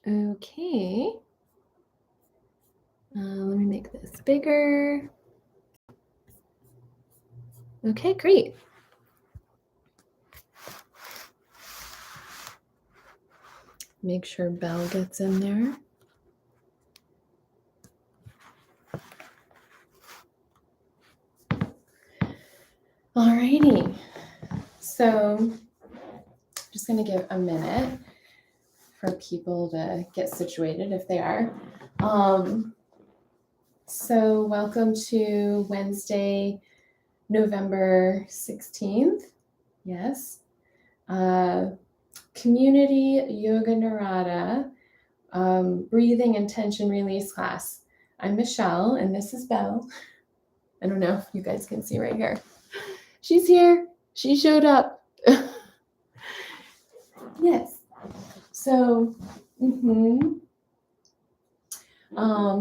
Okay. Let me make this bigger. Okay, great. Make sure Belle gets in there. Alrighty. So I'm just going to give a minute for people to get situated if they are. So welcome to Wednesday, November 16th. Yes. Community Yoga Narada breathing and tension release class. I'm Michele and this is Belle. I don't know if you guys can see right here. She's here. She showed up. Yes. So,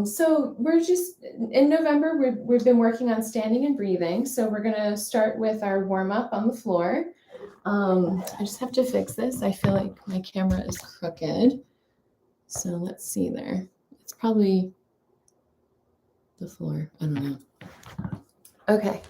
so we're just in November. We've been working on standing and breathing. So we're gonna start with our warm up on the floor. I just have to fix this. I feel like my camera is crooked. So let's see there. It's probably the floor. I don't know. Okay.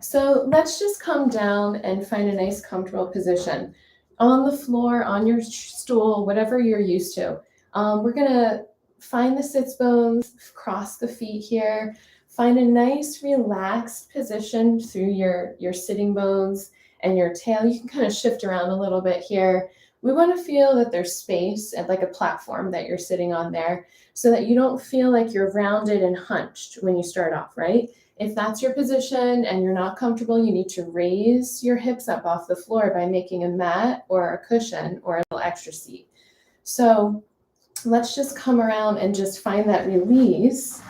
So let's just come down and find a nice comfortable position. On the floor, on your stool, whatever you're used to. We're gonna find the sits bones, cross the feet here, find a nice relaxed position through your sitting bones and your tail. You can kind of shift around a little bit here. We want to feel that there's space and like a platform that you're sitting on there so that you don't feel like you're rounded and hunched when you start off, right? If that's your position and you're not comfortable, you need to raise your hips up off the floor by making a mat or a cushion or a little extra seat. So let's just come around and just find that release,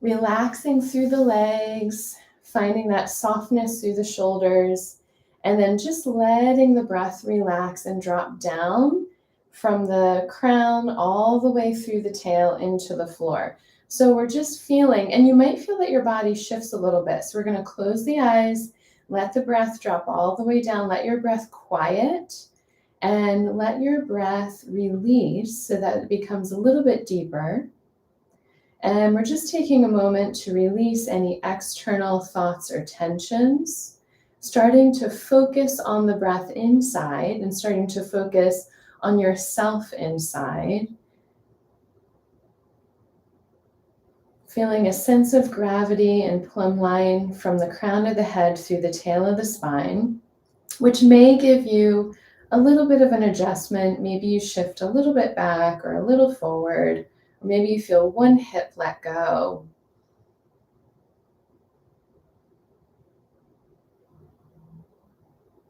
relaxing through the legs, finding that softness through the shoulders, and then just letting the breath relax and drop down from the crown all the way through the tail into the floor. So we're just feeling, and you might feel that your body shifts a little bit. So we're going to close the eyes, let the breath drop all the way down, let your breath quiet, and let your breath release so that it becomes a little bit deeper. And we're just taking a moment to release any external thoughts or tensions, starting to focus on the breath inside and starting to focus on yourself inside. Feeling a sense of gravity and plumb line from the crown of the head through the tail of the spine, which may give you a little bit of an adjustment. Maybe you shift a little bit back or a little forward, or maybe you feel one hip let go.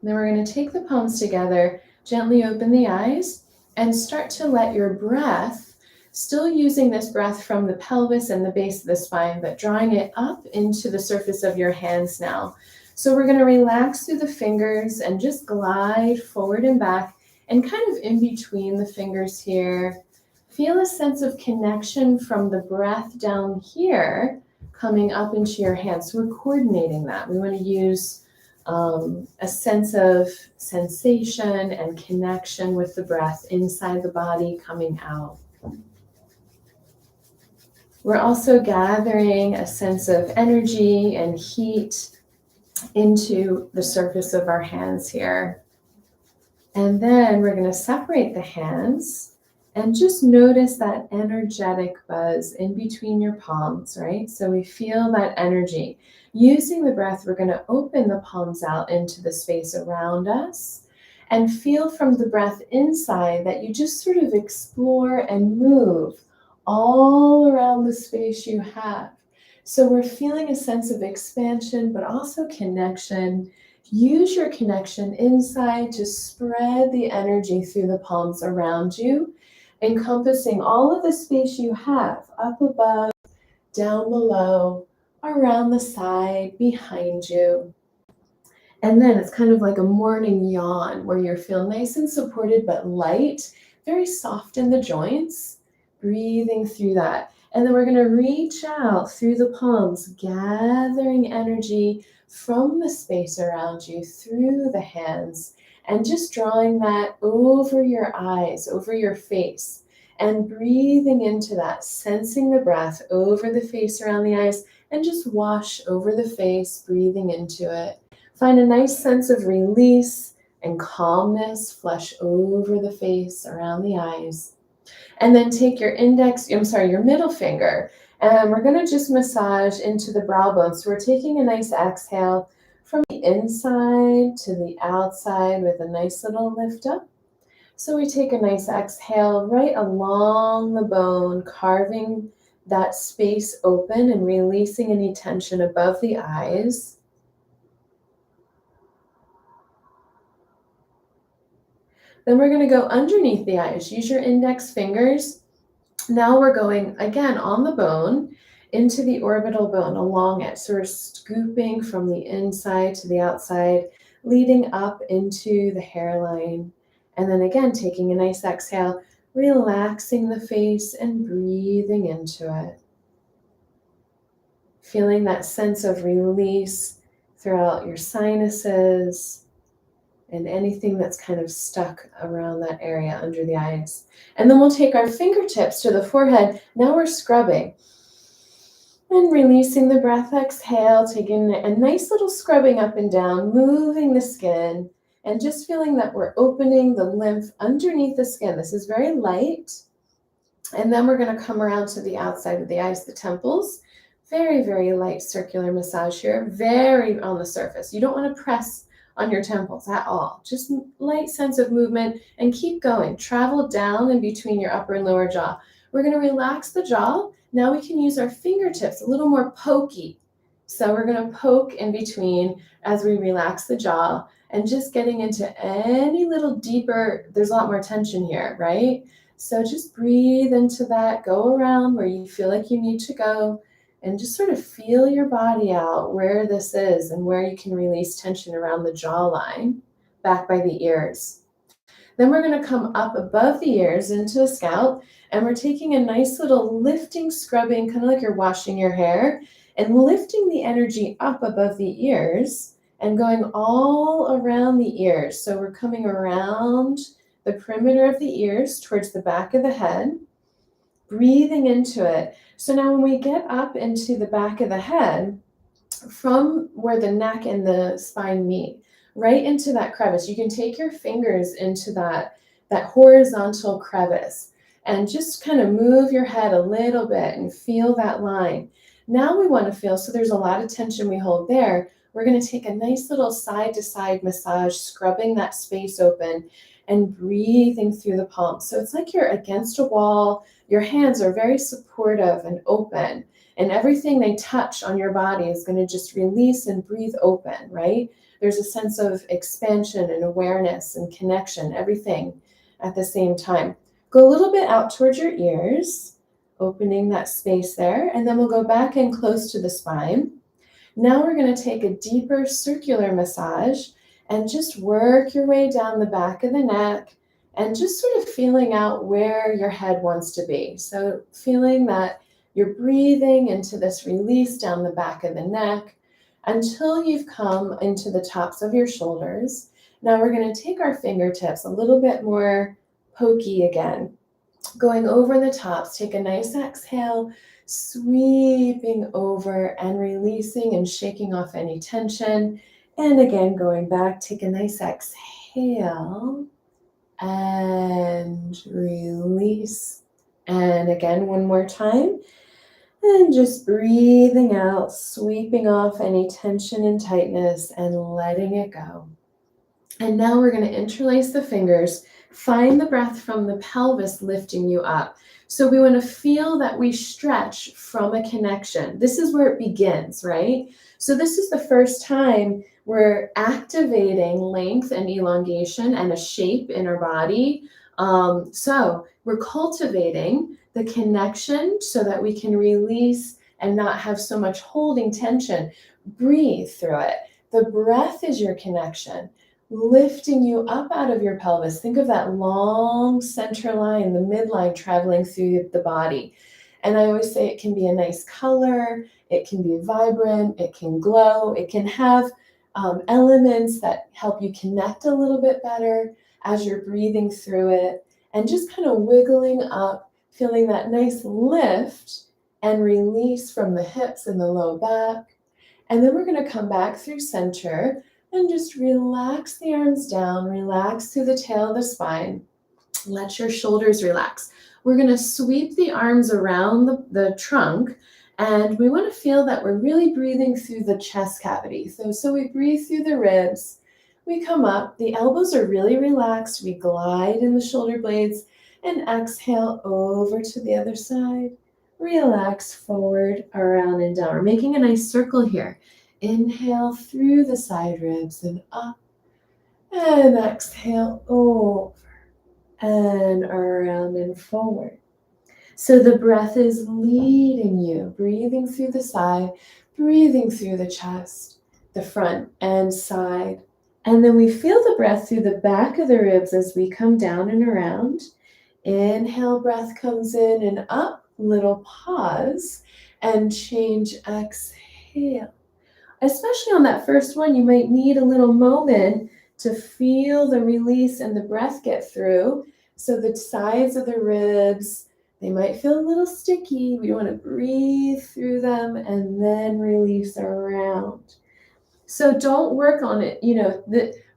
Then we're going to take the palms together, gently open the eyes, and start to let your breath, still using this breath from the pelvis and the base of the spine, but drawing it up into the surface of your hands now. So we're going to relax through the fingers and just glide forward and back and kind of in between the fingers here. Feel a sense of connection from the breath down here coming up into your hands. So we're coordinating that. We want to use a sense of sensation and connection with the breath inside the body coming out. We're also gathering a sense of energy and heat into the surface of our hands here. And then we're going to separate the hands and just notice that energetic buzz in between your palms, right? So we feel that energy. Using the breath, we're going to open the palms out into the space around us and feel from the breath inside that you just sort of explore and move all around the space you have. So we're feeling a sense of expansion, but also connection. Use your connection inside to spread the energy through the palms around you, encompassing all of the space you have, up above, down below, around the side, behind you. And then it's kind of like a morning yawn where you feel nice and supported, but light, very soft in the joints, breathing through that. And then we're going to reach out through the palms, gathering energy from the space around you through the hands, and just drawing that over your eyes, over your face, and breathing into that, sensing the breath over the face, around the eyes, and just wash over the face, breathing into it. Find a nice sense of release and calmness, flush over the face, around the eyes. And then take your your middle finger, and we're going to just massage into the brow bone. So we're taking a nice exhale from the inside to the outside with a nice little lift up. So we take a nice exhale right along the bone, carving that space open and releasing any tension above the eyes. Then we're going to go underneath the eyes. Use your index fingers. Now we're going again on the bone into the orbital bone along it. So we're scooping from the inside to the outside, leading up into the hairline. And then again, taking a nice exhale, relaxing the face and breathing into it. Feeling that sense of release throughout your sinuses and anything that's kind of stuck around that area under the eyes. And then we'll take our fingertips to the forehead. Now we're scrubbing and releasing the breath. Exhale, taking a nice little scrubbing up and down, moving the skin, and just feeling that we're opening the lymph underneath the skin. This is very light. And then we're going to come around to the outside of the eyes, the temples. Very, very light circular massage here, very on the surface. You don't want to press on your temples at all. Just light sense of movement, and keep going. Travel down in between your upper and lower jaw. We're going to relax the jaw. Now we can use our fingertips, a little more pokey. So we're going to poke in between as we relax the jaw, and just getting into any little deeper, there's a lot more tension here, right? So just breathe into that, go around where you feel like you need to go, and just sort of feel your body out where this is and where you can release tension around the jawline, back by the ears. Then we're going to come up above the ears into the scalp, and we're taking a nice little lifting, scrubbing, kind of like you're washing your hair, and lifting the energy up above the ears and going all around the ears. So we're coming around the perimeter of the ears towards the back of the head, breathing into it. So now when we get up into the back of the head, from where the neck and the spine meet, right into that crevice, you can take your fingers into that horizontal crevice and just kind of move your head a little bit and feel that line. Now we want to feel, so there's a lot of tension we hold there. We're going to take a nice little side-to-side massage, scrubbing that space open and breathing through the palms. So it's like you're against a wall. Your hands are very supportive and open, and everything they touch on your body is going to just release and breathe open, right? There's a sense of expansion and awareness and connection, everything at the same time. Go a little bit out towards your ears, opening that space there, and then we'll go back in close to the spine. Now we're going to take a deeper circular massage and just work your way down the back of the neck, and just sort of feeling out where your head wants to be. So feeling that you're breathing into this release down the back of the neck until you've come into the tops of your shoulders. Now we're going to take our fingertips a little bit more pokey again, going over the tops. Take a nice exhale, sweeping over and releasing and shaking off any tension. And again, going back, take a nice exhale and release. And again, one more time. And just breathing out, sweeping off any tension and tightness and letting it go. And now we're going to interlace the fingers. Find the breath from the pelvis lifting you up. So we want to feel that we stretch from a connection. This is where it begins, right? So this is the first time we're activating length and elongation and a shape in our body. So we're cultivating the connection so that we can release and not have so much holding tension. Breathe through it. The breath is your connection, lifting you up out of your pelvis. Think of that long center line, the midline traveling through the body. And I always say it can be a nice color, it can be vibrant, it can glow, it can have elements that help you connect a little bit better as you're breathing through it, and just kind of wiggling up, feeling that nice lift and release from the hips and the low back. And then we're going to come back through center and just relax the arms down, relax through the tail of the spine. Let your shoulders relax. We're going to sweep the arms around the trunk, and we want to feel that we're really breathing through the chest cavity. So we breathe through the ribs. We come up, the elbows are really relaxed. We glide in the shoulder blades and exhale over to the other side. Relax forward, around, and down. We're making a nice circle here. Inhale through the side ribs and up, and exhale over and around and forward. So the breath is leading you, breathing through the side, breathing through the chest, the front and side. And then we feel the breath through the back of the ribs as we come down and around. Inhale, breath comes in and up, little pause, and change, exhale. Especially on that first one, you might need a little moment to feel the release and the breath get through. So the sides of the ribs, they might feel a little sticky. We want to breathe through them and then release around. So don't work on it.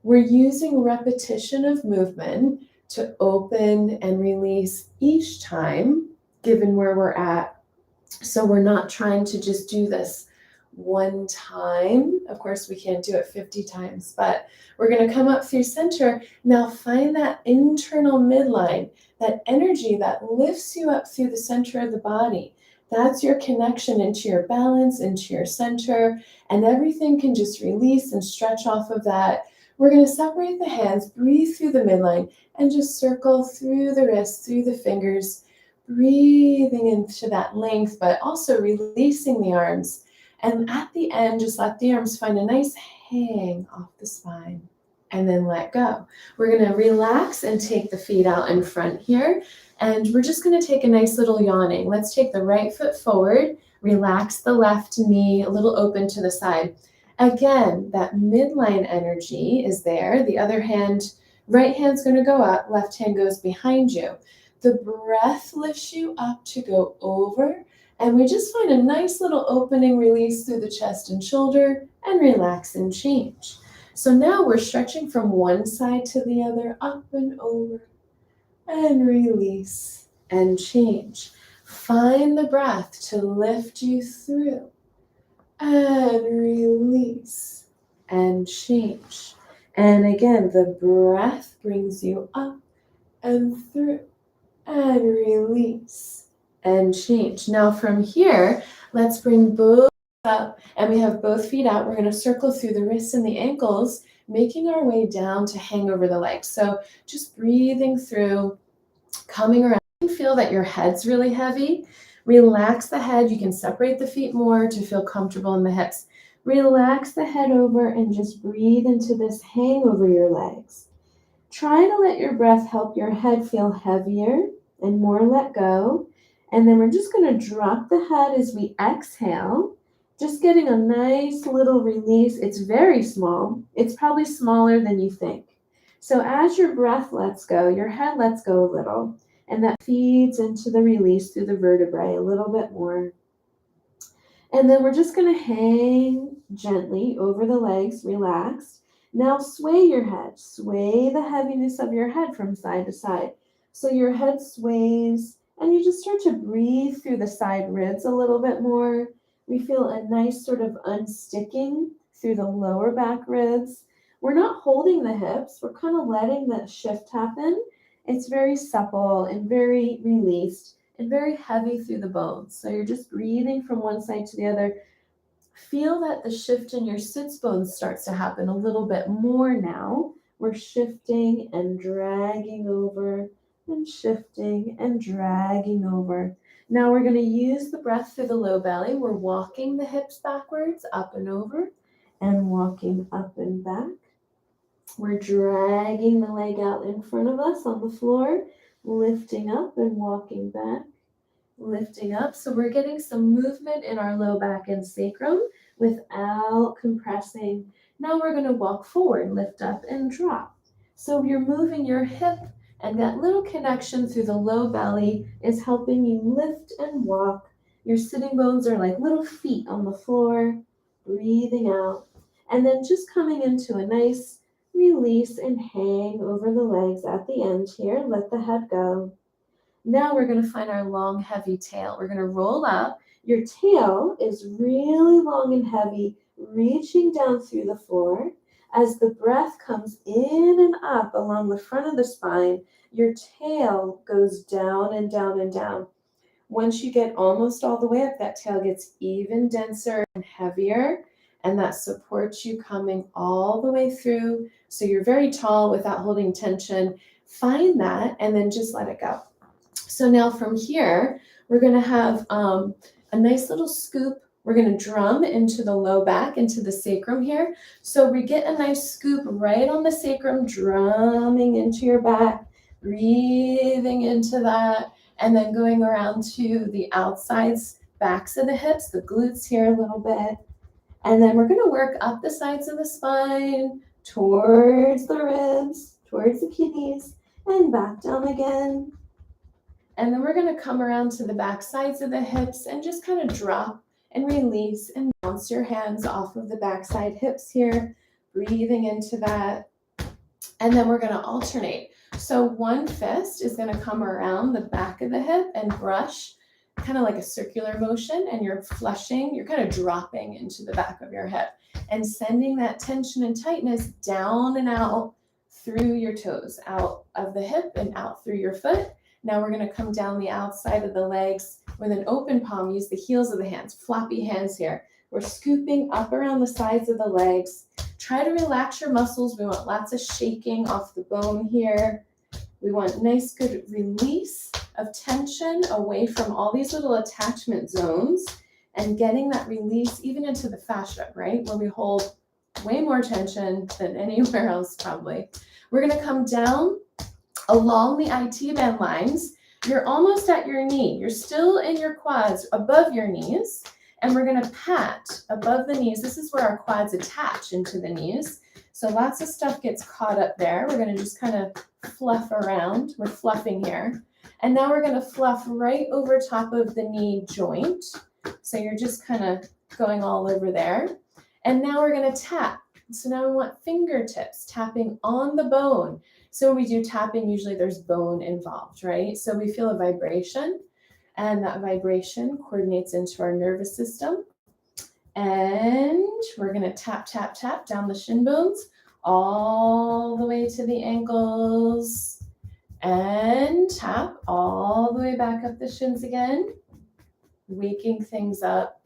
We're using repetition of movement to open and release each time, given where we're at. So we're not trying to just do this one time. Of course, we can't do it 50 times, but we're going to come up through center. Now find that internal midline, that energy that lifts you up through the center of the body. That's your connection into your balance, into your center, and everything can just release and stretch off of that. We're going to separate the hands, breathe through the midline, and just circle through the wrists, through the fingers, breathing into that length, but also releasing the arms. And at the end, just let the arms find a nice hang off the spine and then let go. We're going to relax and take the feet out in front here. And we're just going to take a nice little yawning. Let's take the right foot forward, relax the left knee a little open to the side. Again, that midline energy is there. The other hand, right hand's going to go up, left hand goes behind you. The breath lifts you up to go over. And we just find a nice little opening release through the chest and shoulder and relax and change. So now we're stretching from one side to the other, up and over, and release and change. Find the breath to lift you through and release and change. And again, the breath brings you up and through and release and change. Now from here, let's bring both up, and we have both feet out. We're going to circle through the wrists and the ankles, making our way down to hang over the legs. So just breathing through, coming around. You can feel that your head's really heavy. Relax the head. You can separate the feet more to feel comfortable in the hips. Relax the head over and just breathe into this hang over your legs. Try to let your breath help your head feel heavier and more let go. And then we're just going to drop the head as we exhale, just getting a nice little release. It's very small. It's probably smaller than you think. So as your breath lets go, your head lets go a little, and that feeds into the release through the vertebrae a little bit more. And then we're just going to hang gently over the legs, relaxed. Now sway your head. Sway the heaviness of your head from side to side. So your head sways, and you just start to breathe through the side ribs a little bit more. We feel a nice sort of unsticking through the lower back ribs. We're not holding the hips. We're kind of letting that shift happen. It's very supple and very released and very heavy through the bones. So you're just breathing from one side to the other. Feel that the shift in your sits bones starts to happen a little bit more now. We're shifting and dragging over and shifting and dragging over. Now we're going to use the breath through the low belly. We're walking the hips backwards, up and over, and walking up and back. We're dragging the leg out in front of us on the floor, lifting up and walking back. lifting up. So we're getting some movement in our low back and sacrum without compressing. Now we're going to walk forward, lift up and drop. So you're moving your hip, and that little connection through the low belly is helping you lift and walk. Your sitting bones are like little feet on the floor, breathing out. And then just coming into a nice release and hang over the legs at the end here. Let the head go. Now we're going to find our long, heavy tail. We're going to roll up. Your tail is really long and heavy, reaching down through the floor. As the breath comes in and up along the front of the spine, your tail goes down and down and down. Once you get almost all the way up, that tail gets even denser and heavier, and that supports you coming all the way through. So you're very tall without holding tension. Find that and then just let it go. So now from here, we're going to have a nice little scoop. We're going to drum into the low back, into the sacrum here. So we get a nice scoop right on the sacrum, drumming into your back, breathing into that, and then going around to the outsides, backs of the hips, the glutes here a little bit. And then we're going to work up the sides of the spine, towards the ribs, towards the kidneys, and back down again. And then we're going to come around to the back sides of the hips and just kind of drop and release and bounce your hands off of the backside hips here, breathing into that. And then we're going to alternate. So one fist is going to come around the back of the hip and brush, kind of like a circular motion, and you're flushing, you're kind of dropping into the back of your hip and sending that tension and tightness down and out through your toes, out of the hip and out through your foot. Now we're going to come down the outside of the legs with an open palm. Use the heels of the hands, floppy hands here. We're scooping up around the sides of the legs. Try to relax your muscles. We want lots of shaking off the bone here. We want nice, good release of tension away from all these little attachment zones and getting that release even into the fascia, right? Where we hold way more tension than anywhere else probably. We're going to come down along the IT band lines. You're almost at your knee. You're still in your quads above your knees. And we're going to pat above the knees. This is where our quads attach into the knees. So lots of stuff gets caught up there. We're going to just kind of fluff around. We're fluffing here. And now we're going to fluff right over top of the knee joint. So you're just kind of going all over there. And now we're going to tap. So now we want fingertips tapping on the bone. So when we do tapping, usually there's bone involved, right? So we feel a vibration, and that vibration coordinates into our nervous system. And we're going to tap, tap, tap down the shin bones all the way to the ankles, and tap all the way back up the shins again, waking things up.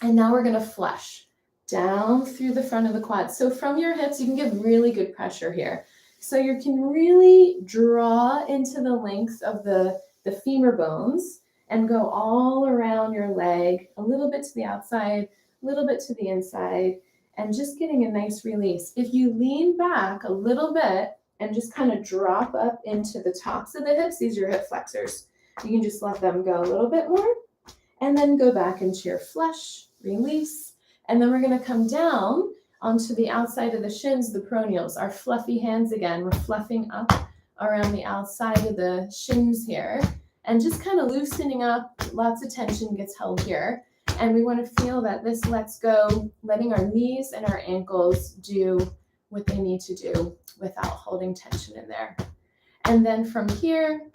And now we're going to flush down through the front of the quads. So from your hips, you can give really good pressure here. So you can really draw into the length of the femur bones and go all around your leg, a little bit to the outside, a little bit to the inside, and just getting a nice release. If you lean back a little bit and just kind of drop up into the tops of the hips, these are your hip flexors. You can just let them go a little bit more and then go back into your flush, release. And then we're going to come down onto the outside of the shins, the peroneals, our fluffy hands again. We're fluffing up around the outside of the shins here and just kind of loosening up. Lots of tension gets held here. And we want to feel that this lets go, letting our knees and our ankles do what they need to do without holding tension in there. And then from here,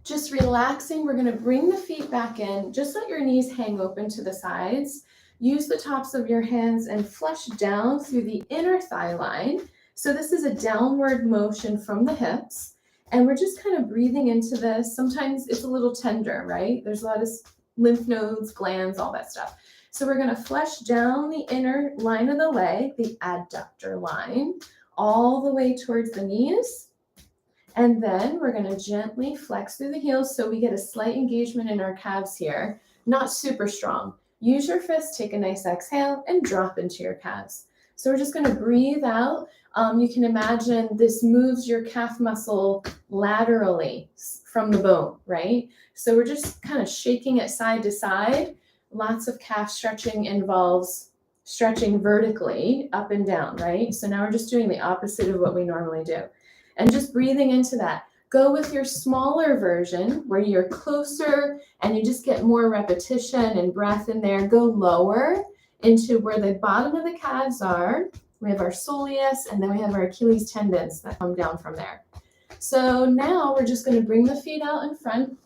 just relaxing, we're going to bring the feet back in. Just let your knees hang open to the sides. Use the tops of your hands and flush down through the inner thigh line. So this is a downward motion from the hips. And we're just kind of breathing into this. Sometimes it's a little tender, right? There's a lot of lymph nodes, glands, all that stuff. So we're going to flush down the inner line of the leg, the adductor line, all the way towards the knees. And then we're going to gently flex through the heels so we get a slight engagement in our calves here. Not super strong. Use your fists, take a nice exhale, and drop into your calves. So we're just going to breathe out. You can imagine this moves your calf muscle laterally from the bone, right? So we're just kind of shaking it side to side. Lots of calf stretching involves stretching vertically up and down, right? So now we're just doing the opposite of what we normally do. And just breathing into that. Go with your smaller version where you're closer and you just get more repetition and breath in there. Go lower into where the bottom of the calves are. We have our soleus and then we have our Achilles tendons that come down from there. So now we're just going to bring the feet out in front.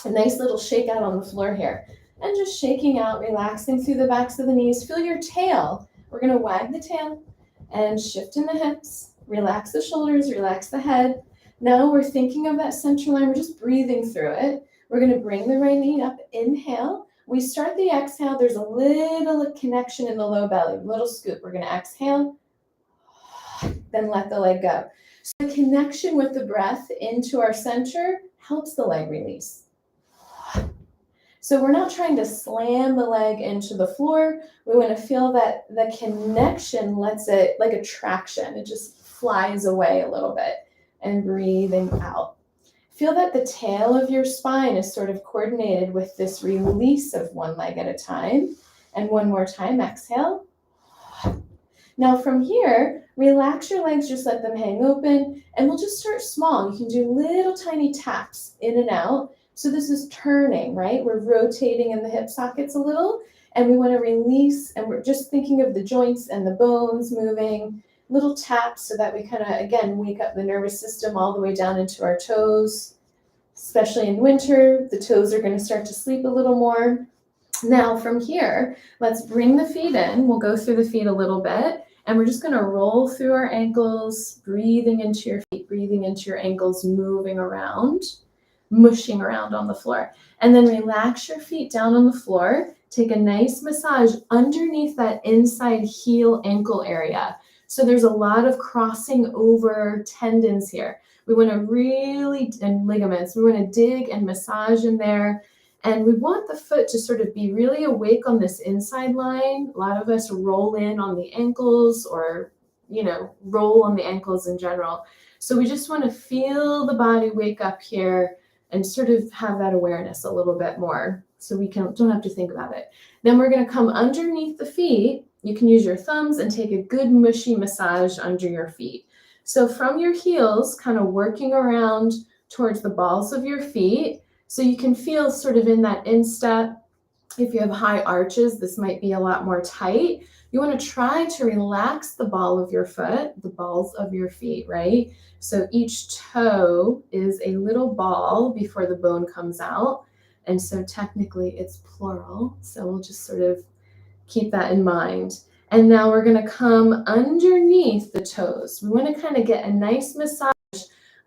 A nice little shake out on the floor here. And just shaking out, relaxing through the backs of the knees. Feel your tail. We're going to wag the tail and shift in the hips. Relax the shoulders, relax the head. Now we're thinking of that center line. We're just breathing through it. We're going to bring the right knee up. Inhale. We start the exhale. There's a little connection in the low belly, little scoop. We're going to exhale, then let the leg go. So the connection with the breath into our center helps the leg release. So we're not trying to slam the leg into the floor. We want to feel that the connection lets it, like a traction, it just flies away a little bit. And breathing out. Feel that the tail of your spine is sort of coordinated with this release of one leg at a time. And one more time, exhale. Now from here, relax your legs, just let them hang open. And we'll just start small. You can do little tiny taps in and out. So this is turning, right? We're rotating in the hip sockets a little. And we want to release. And we're just thinking of the joints and the bones moving. Little taps so that we kind of, again, wake up the nervous system all the way down into our toes. Especially in winter, the toes are going to start to sleep a little more. Now from here, let's bring the feet in. We'll go through the feet a little bit. And we're just going to roll through our ankles, breathing into your feet, breathing into your ankles, moving around, mushing around on the floor. And then relax your feet down on the floor. Take a nice massage underneath that inside heel ankle area. So there's a lot of crossing over tendons here. We want to really, and ligaments, we want to dig and massage in there. And we want the foot to sort of be really awake on this inside line. A lot of us roll in on the ankles or, roll on the ankles in general. So we just want to feel the body wake up here and sort of have that awareness a little bit more so we don't have to think about it. Then we're going to come underneath the feet. You can use your thumbs and take a good mushy massage under your feet. So from your heels, kind of working around towards the balls of your feet. So you can feel sort of in that instep. If you have high arches, this might be a lot more tight. You want to try to relax the ball of your foot, the balls of your feet, right? So each toe is a little ball before the bone comes out. And so technically it's plural. So we'll just sort of keep that in mind. And now we're going to come underneath the toes. We want to kind of get a nice massage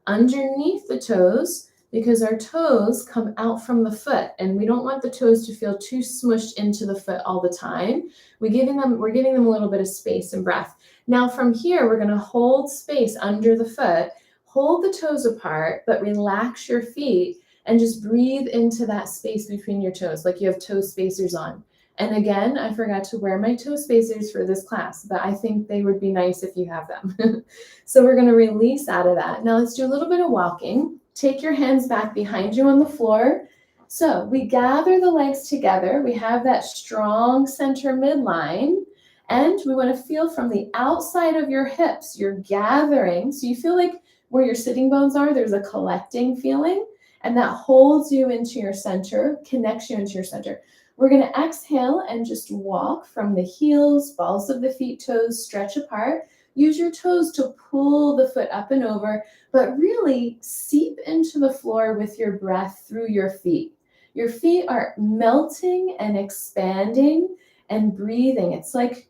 underneath the toes because our toes come out from the foot and we don't want the toes to feel too smushed into the foot all the time. We're giving them a little bit of space and breath. Now from here, we're going to hold space under the foot, hold the toes apart, but relax your feet and just breathe into that space between your toes like you have toe spacers on. And again, I forgot to wear my toe spacers for this class, but I think they would be nice if you have them. So we're going to release out of that. Now let's do a little bit of walking. Take your hands back behind you on the floor. So we gather the legs together. We have that strong center midline. And we want to feel from the outside of your hips, you're gathering. So you feel like where your sitting bones are, there's a collecting feeling. And that holds you into your center, connects you into your center. We're going to exhale and just walk from the heels, balls of the feet, toes, stretch apart. Use your toes to pull the foot up and over, but really seep into the floor with your breath through your feet. Your feet are melting and expanding and breathing. It's like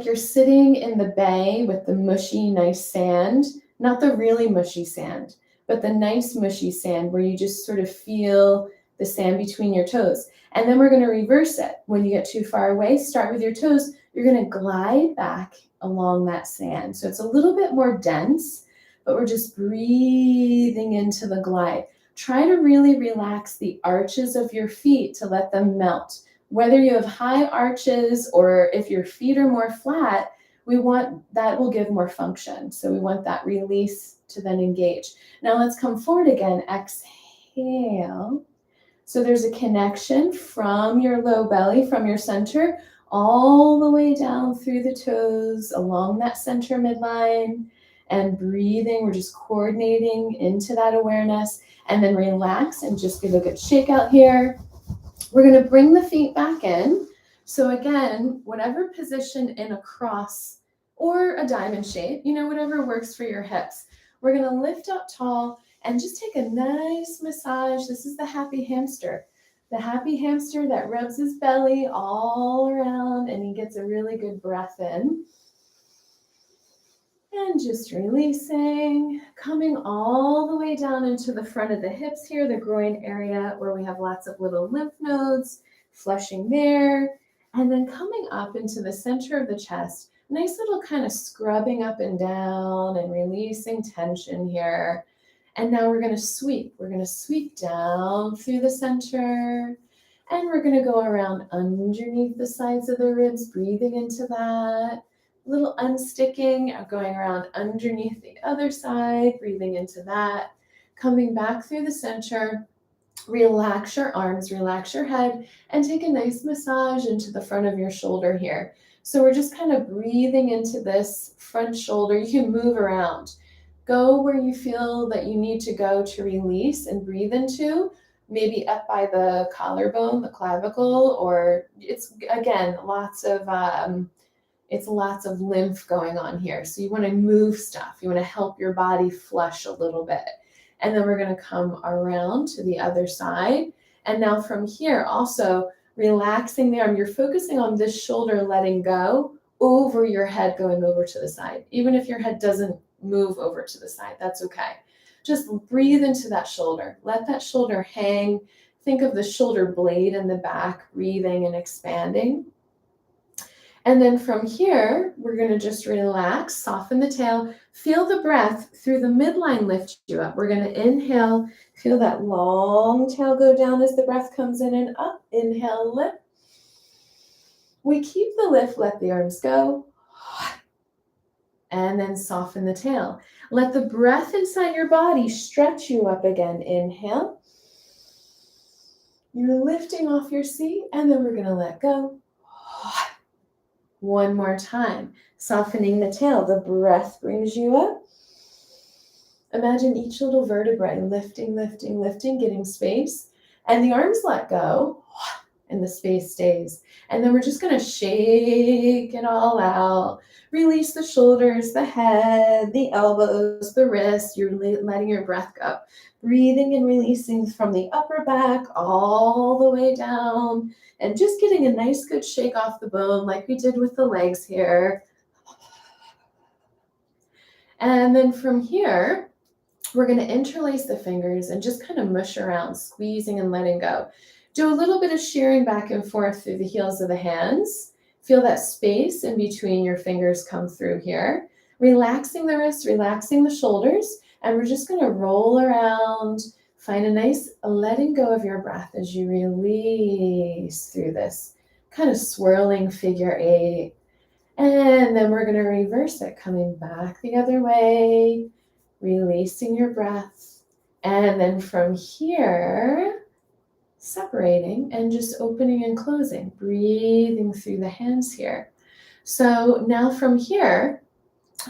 you're sitting in the bay with the mushy, nice sand, not the really mushy sand, but the nice mushy sand where you just sort of feel the sand between your toes. And then we're going to reverse it. When you get too far away, start with your toes. You're going to glide back along that sand. So it's a little bit more dense, but we're just breathing into the glide. Try to really relax the arches of your feet to let them melt. Whether you have high arches or if your feet are more flat, we want that will give more function. So we want that release to then engage. Now let's come forward again. Exhale. So there's a connection from your low belly, from your center, all the way down through the toes, along that center midline, and breathing. We're just coordinating into that awareness, and then relax and just give a good shake out here. We're going to bring the feet back in. So again, whatever position in a cross or a diamond shape, whatever works for your hips. We're going to lift up tall and just take a nice massage. This is the happy hamster. The happy hamster that rubs his belly all around and he gets a really good breath in. And just releasing, coming all the way down into the front of the hips here, the groin area where we have lots of little lymph nodes, flushing there. And then coming up into the center of the chest, nice little kind of scrubbing up and down and releasing tension here. And now we're going to sweep. We're going to sweep down through the center. And we're going to go around underneath the sides of the ribs, breathing into that. Little unsticking, going around underneath the other side, breathing into that. Coming back through the center. Relax your arms, relax your head, and take a nice massage into the front of your shoulder here. So we're just kind of breathing into this front shoulder. You can move around. Go where you feel that you need to go to release and breathe into, maybe up by the collarbone, the clavicle, or it's, again, lots of lymph going on here. So you want to move stuff. You want to help your body flush a little bit. And then we're going to come around to the other side. And now from here, also relaxing the arm. You're focusing on this shoulder letting go over your head going over to the side. Even if your head doesn't move over to the side, that's okay. Just breathe into that shoulder. Let that shoulder hang. Think of the shoulder blade in the back, breathing and expanding. And then from here, we're going to just relax, soften the tail, feel the breath through the midline lift you up. We're going to inhale, feel that long tail go down as the breath comes in and up. Inhale, lift. We keep the lift, let the arms go. And then soften the tail. Let the breath inside your body stretch you up again. Inhale. You're lifting off your seat, and then we're going to let go. One more time, softening the tail. The breath brings you up. Imagine each little vertebrae lifting, lifting, lifting, getting space. And the arms let go, and the space stays. And then we're just going to shake it all out. Release the shoulders, the head, the elbows, the wrists. You're letting your breath go. Breathing and releasing from the upper back all the way down. And just getting a nice good shake off the bone like we did with the legs here. And then from here, we're going to interlace the fingers and just kind of mush around, squeezing and letting go. Do a little bit of shearing back and forth through the heels of the hands. Feel that space in between your fingers come through here. Relaxing the wrists, relaxing the shoulders, and we're just going to roll around. Find a nice letting go of your breath as you release through this kind of swirling figure eight. And then we're going to reverse it, coming back the other way, releasing your breath. And then from here, separating and just opening and closing, breathing through the hands here. So now from here,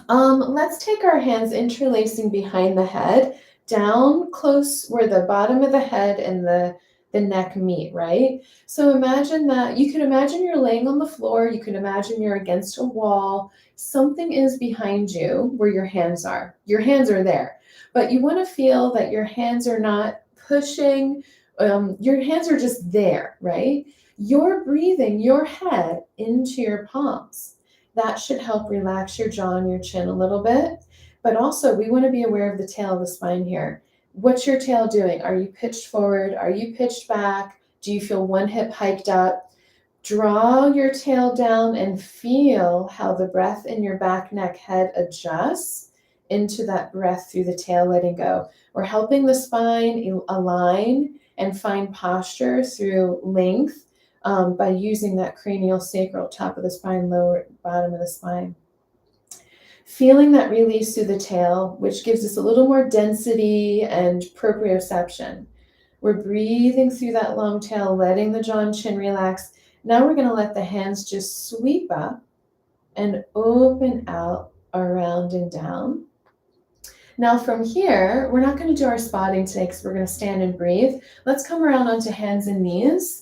let's take our hands interlacing behind the head, down close where the bottom of the head and the neck meet, right? So imagine that, you can imagine you're laying on the floor, you can imagine you're against a wall, something is behind you where your hands are. Your hands are there, but you want to feel that your hands are not pushing, your hands are just there, right? You're breathing your head into your palms. That should help relax your jaw and your chin a little bit. But also, we want to be aware of the tail of the spine here. What's your tail doing? Are you pitched forward? Are you pitched back? Do you feel one hip hiked up? Draw your tail down and feel how the breath in your back, neck, head adjusts into that breath through the tail, letting go. We're helping the spine align and find posture through length by using that cranial sacral, top of the spine, lower bottom of the spine. Feeling that release through the tail, which gives us a little more density and proprioception. We're breathing through that long tail, letting the jaw and chin relax. Now we're going to let the hands just sweep up and open out, around and down. Now from here, we're not going to do our spotting today because we're going to stand and breathe. Let's come around onto hands and knees.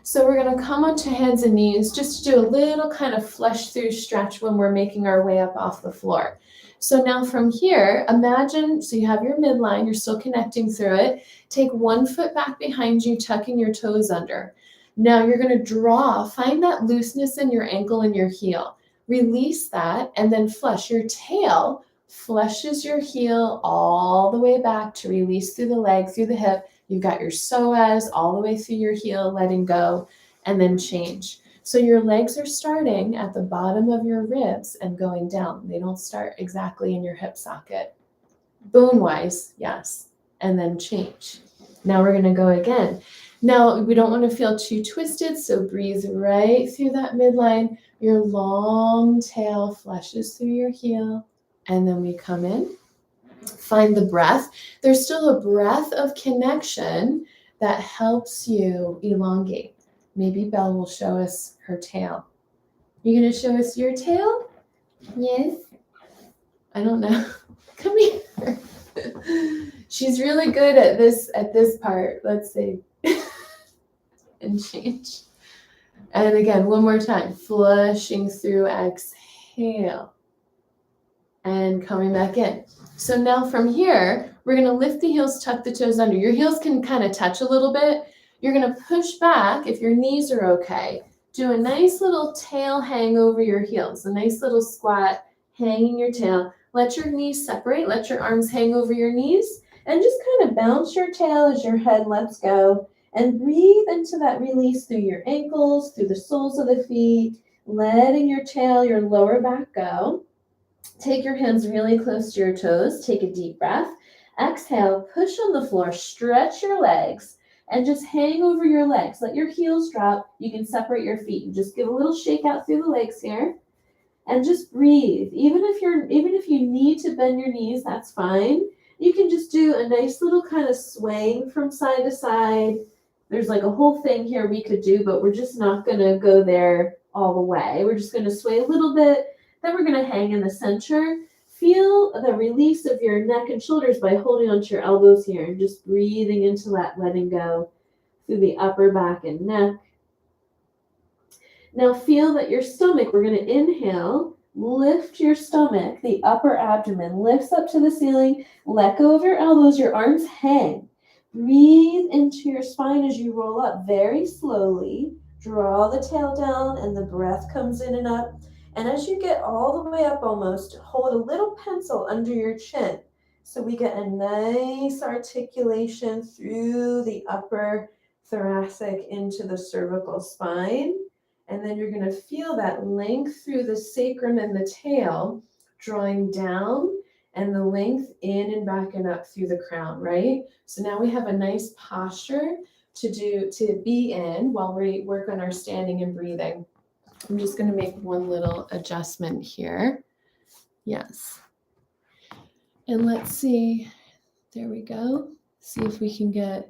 So we're going to come onto hands and knees just to do a little kind of flush through stretch when we're making our way up off the floor. So now from here, imagine, so you have your midline, you're still connecting through it. Take 1 foot back behind you, tucking your toes under. Now you're going to draw, find that looseness in your ankle and your heel. Release that and then flush. Your tail flushes your heel all the way back to release through the leg, through the hip. You've got your psoas all the way through your heel, letting go, and then change. So your legs are starting at the bottom of your ribs and going down. They don't start exactly in your hip socket. Bone-wise, yes, and then change. Now we're going to go again. Now we don't want to feel too twisted, so breathe right through that midline. Your long tail flushes through your heel, and then we come in. Find the breath. There's still a breath of connection that helps you elongate. Maybe Belle will show us her tail. You gonna show us your tail? Yes. I don't know. Come here. She's really good at this part. Let's see. And change. And again, one more time. Flushing through, exhale. And coming back in. So now from here, we're going to lift the heels, tuck the toes under. Your heels can kind of touch a little bit. You're going to push back if your knees are okay. Do a nice little tail hang over your heels, a nice little squat, hanging your tail. Let your knees separate. Let your arms hang over your knees. And just kind of bounce your tail as your head lets go. And breathe into that release through your ankles, through the soles of the feet, letting your tail, your lower back go. Take your hands really close to your toes. Take a deep breath. Exhale, push on the floor, stretch your legs, and just hang over your legs. Let your heels drop. You can separate your feet. You just give a little shake out through the legs here. And just breathe. Even if you need to bend your knees, that's fine. You can just do a nice little kind of swaying from side to side. There's like a whole thing here we could do, but we're just not going to go there all the way. We're just going to sway a little bit. Then we're going to hang in the center. Feel the release of your neck and shoulders by holding onto your elbows here and just breathing into that, letting go through the upper back and neck. Now feel that your stomach, we're going to inhale, lift your stomach, the upper abdomen lifts up to the ceiling. Let go of your elbows, your arms hang. Breathe into your spine as you roll up very slowly. Draw the tail down and the breath comes in and up. And as you get all the way up almost, hold a little pencil under your chin. So we get a nice articulation through the upper thoracic into the cervical spine. And then you're going to feel that length through the sacrum and the tail, drawing down, and the length in and back and up through the crown, right? So now we have a nice posture to be in while we work on our standing and breathing. I'm just going to make one little adjustment here. Yes. And let's see. There we go. See if we can get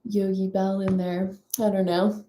Yogi Bell in there. I don't know.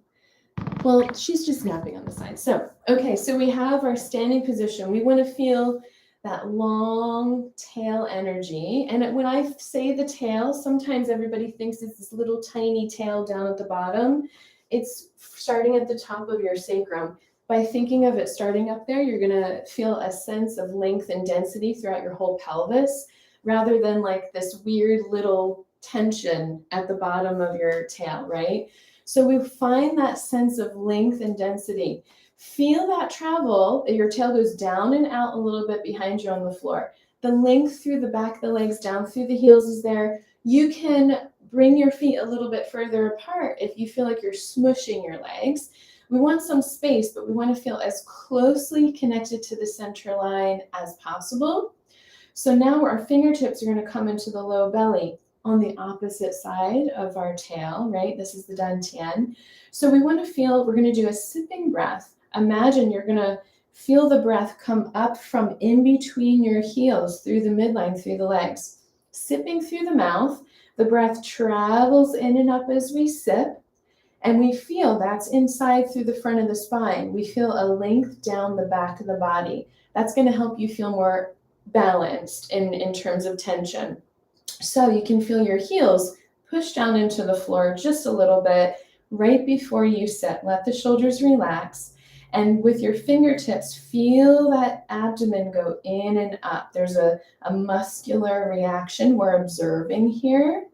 Well, she's just napping on the side. So, okay, so we have our standing position. We want to feel that long tail energy. And when I say the tail, sometimes everybody thinks it's this little tiny tail down at the bottom. It's starting at the top of your sacrum. By thinking of it starting up there, you're going to feel a sense of length and density throughout your whole pelvis, rather than like this weird little tension at the bottom of your tail, right? So we find that sense of length and density. Feel that travel. Your tail goes down and out a little bit behind you on the floor. The length through the back of the legs, down through the heels is there. You can bring your feet a little bit further apart if you feel like you're smushing your legs. We want some space, but we want to feel as closely connected to the center line as possible. So now our fingertips are going to come into the low belly on the opposite side of our tail, right? This is the dantian. So we want to feel, we're going to do a sipping breath. Imagine you're going to Feel the breath come up from in between your heels, through the midline, through the legs. Sipping through the mouth, the breath travels in and up as we sip, and we feel that's inside through the front of the spine. We feel a length down the back of the body. That's going to help you feel more balanced in terms of tension. So you can feel your heels push down into the floor just a little bit right before you sit. Let the shoulders relax. And with your fingertips, feel that abdomen go in and up. There's a muscular reaction we're observing here.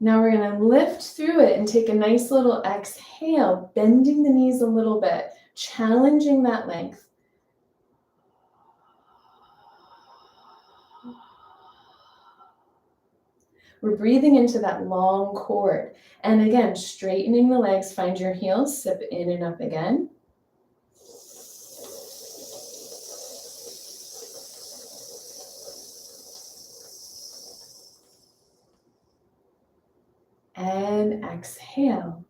Now we're going to lift through it and take a nice little exhale, bending the knees a little bit, challenging that length. We're breathing into that long cord. And again, straightening the legs, find your heels, sip in and up again. And exhale.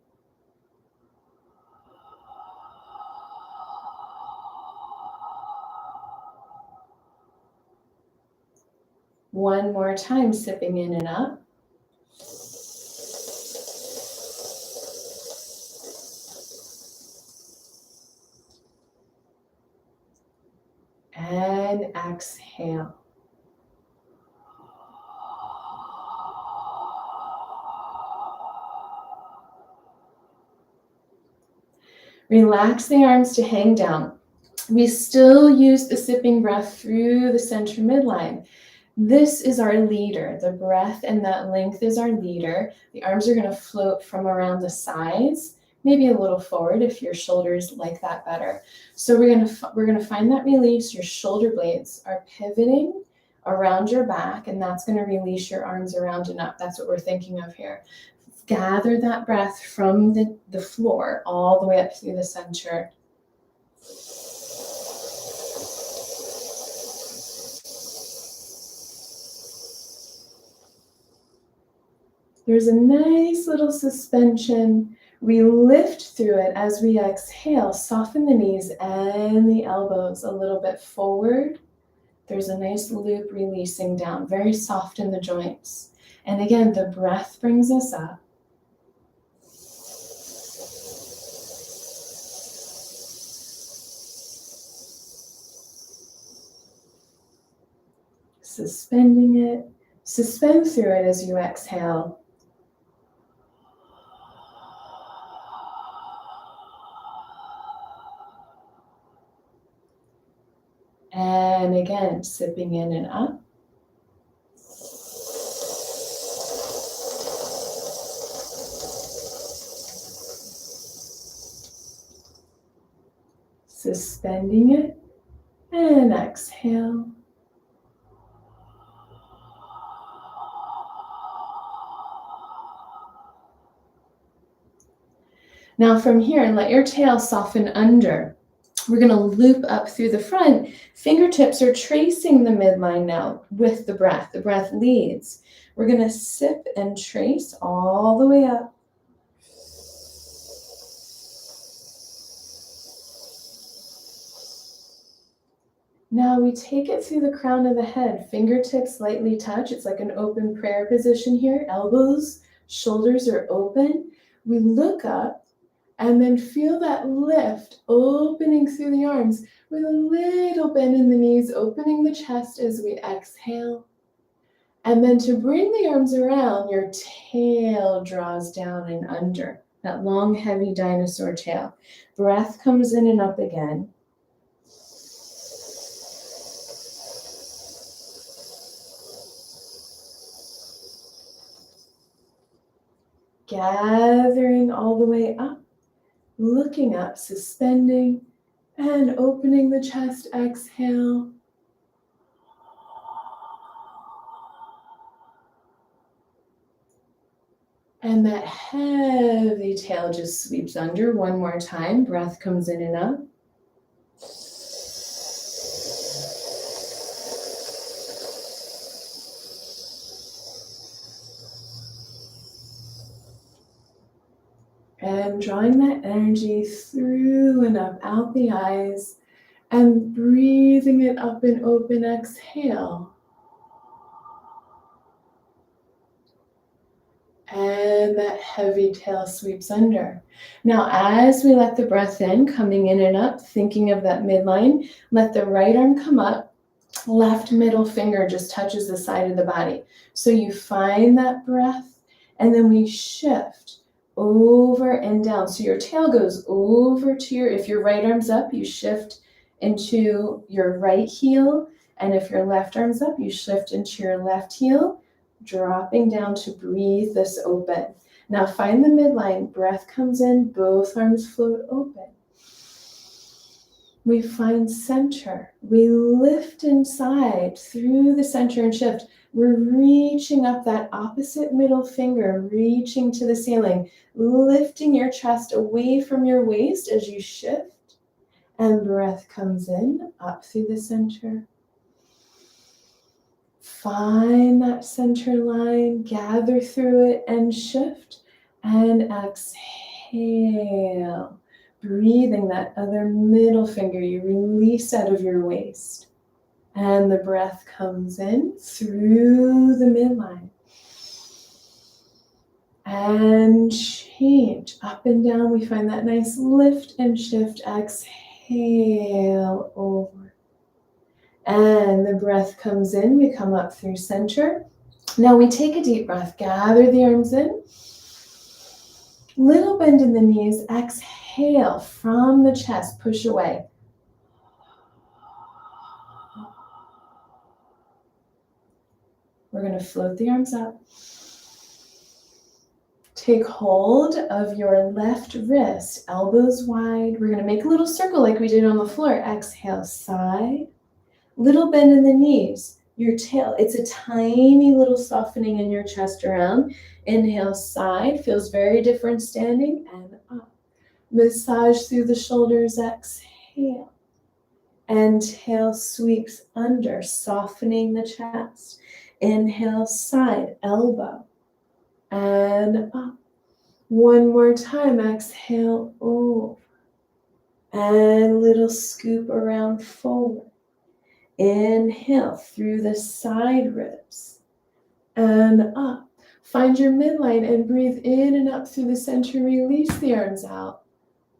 One more time, sipping in and up. And exhale. Relax the arms to hang down. We still use the sipping breath through the center midline. This is our leader. The breath and that length is our leader. The arms are going to float from around the sides, maybe a little forward if your shoulders like that better. So we're going to find that release. Your shoulder blades are pivoting around your back, and that's going to release your arms around and up. That's what we're thinking of here. Gather that breath from the floor all the way up through the center. There's a nice little suspension. We lift through it as we exhale. Soften the knees and the elbows a little bit forward. There's a nice loop releasing down, very soft in the joints. And again, the breath brings us up. Suspending it. Suspend through it as you exhale. And again, sipping in and up. Suspending it and exhale. Now from here, let your tail soften under. We're going to loop up through the front. Fingertips are tracing the midline now with the breath. The breath leads. We're going to sip and trace all the way up. Now we take it through the crown of the head. Fingertips lightly touch. It's like an open prayer position here. Elbows, shoulders are open. We look up and then feel that lift opening through the arms with a little bend in the knees, opening the chest as we exhale. And then to bring the arms around, your tail draws down and under. That long, heavy dinosaur tail. Breath comes in and up again. Gathering all the way up, looking up, suspending, and opening the chest, exhale. And that heavy tail just sweeps under one more time. Breath comes in and up. And drawing that energy through and up, out the eyes, and breathing it up and open, exhale. And that heavy tail sweeps under. Now, as we let the breath in, coming in and up, thinking of that midline, let the right arm come up, left middle finger just touches the side of the body. So you find that breath, and then we shift over and down. So your tail goes over to if your right arm's up, you shift into your right heel. And if your left arm's up, you shift into your left heel, dropping down to breathe this open. Now find the midline, breath comes in, both arms float open. We find center. We lift inside through the center and shift. We're reaching up that opposite middle finger, reaching to the ceiling, lifting your chest away from your waist as you shift. And breath comes in, up through the center. Find that center line, gather through it and shift. And exhale. Breathing that other middle finger, you release out of your waist. And the breath comes in through the midline. And change up and down. We find that nice lift and shift. Exhale over. And the breath comes in. We come up through center. Now we take a deep breath. Gather the arms in. Little bend in the knees. Exhale from the chest. Push away. We're going to float the arms up. Take hold of your left wrist, elbows wide. We're going to make a little circle like we did on the floor. Exhale, side. Little bend in the knees. Your tail, it's a tiny little softening in your chest around. Inhale, side. Feels very different standing and up. Massage through the shoulders. Exhale. And tail sweeps under, softening the chest. Inhale, side, elbow, and up. One more time, exhale, over. And little scoop around forward. Inhale through the side ribs and up. Find your midline and breathe in and up through the center. Release the arms out,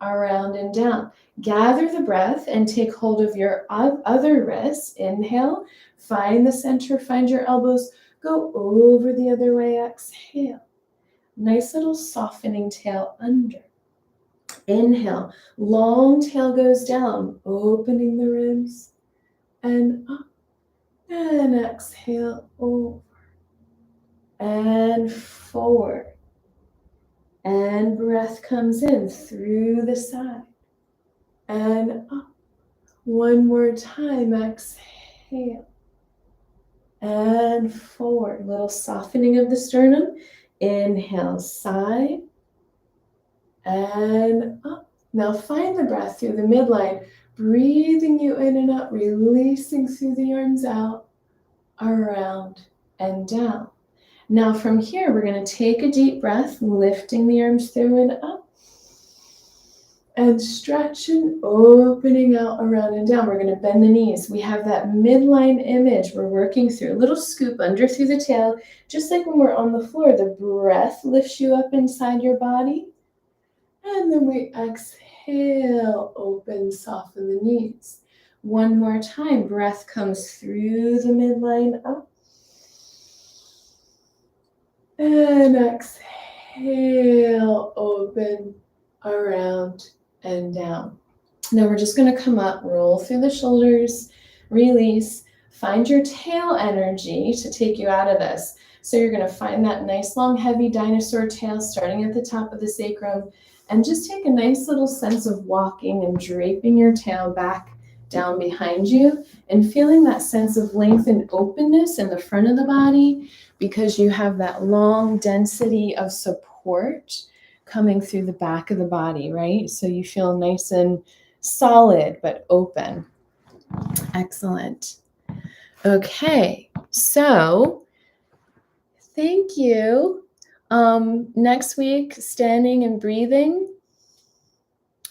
around and down. Gather the breath and take hold of your other wrist. Inhale, find the center, find your elbows, go over the other way, exhale. Nice little softening tail under. Inhale, long tail goes down, opening the ribs and up. And exhale, over and forward. And breath comes in through the side and up. One more time, exhale and forward. Little softening of the sternum. Inhale, side and up. Now find the breath through the midline, breathing you in and up, releasing through the arms out, around and down. Now from here, we're going to take a deep breath, lifting the arms through and up. And stretching, opening out, around and down. We're going to bend the knees. We have that midline image we're working through. A little scoop under through the tail. Just like when we're on the floor, the breath lifts you up inside your body. And then we exhale, open, soften the knees. One more time. Breath comes through the midline up. And exhale, open, around, and down. Now we're just going to come up, roll through the shoulders, release, find your tail energy to take you out of this. So you're going to find that nice long heavy dinosaur tail starting at the top of the sacrum, and just take a nice little sense of walking and draping your tail back down behind you and feeling that sense of length and openness in the front of the body because you have that long density of support coming through the back of the body, right? So you feel nice and solid, but open. Excellent. Okay, so thank you. Next week, standing and breathing.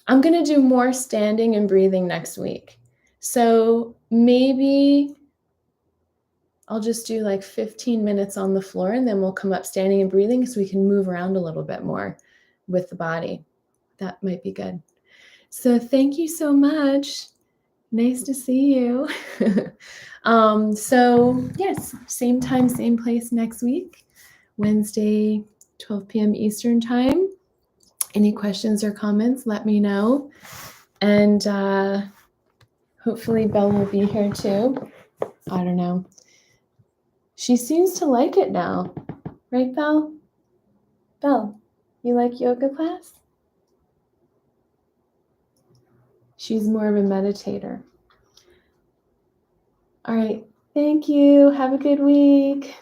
I'm going to do more standing and breathing next week. So maybe I'll just do like 15 minutes on the floor, and then we'll come up standing and breathing so we can move around a little bit more with the body. That might be good. So thank you so much. Nice to see you. So yes, same time, same place next week, Wednesday, 12 p.m. Eastern time. Any questions or comments, let me know. And hopefully Belle will be here too. I don't know. She seems to like it now. Right, Belle? Belle, you like yoga class? She's more of a meditator. All right. Thank you. Have a good week.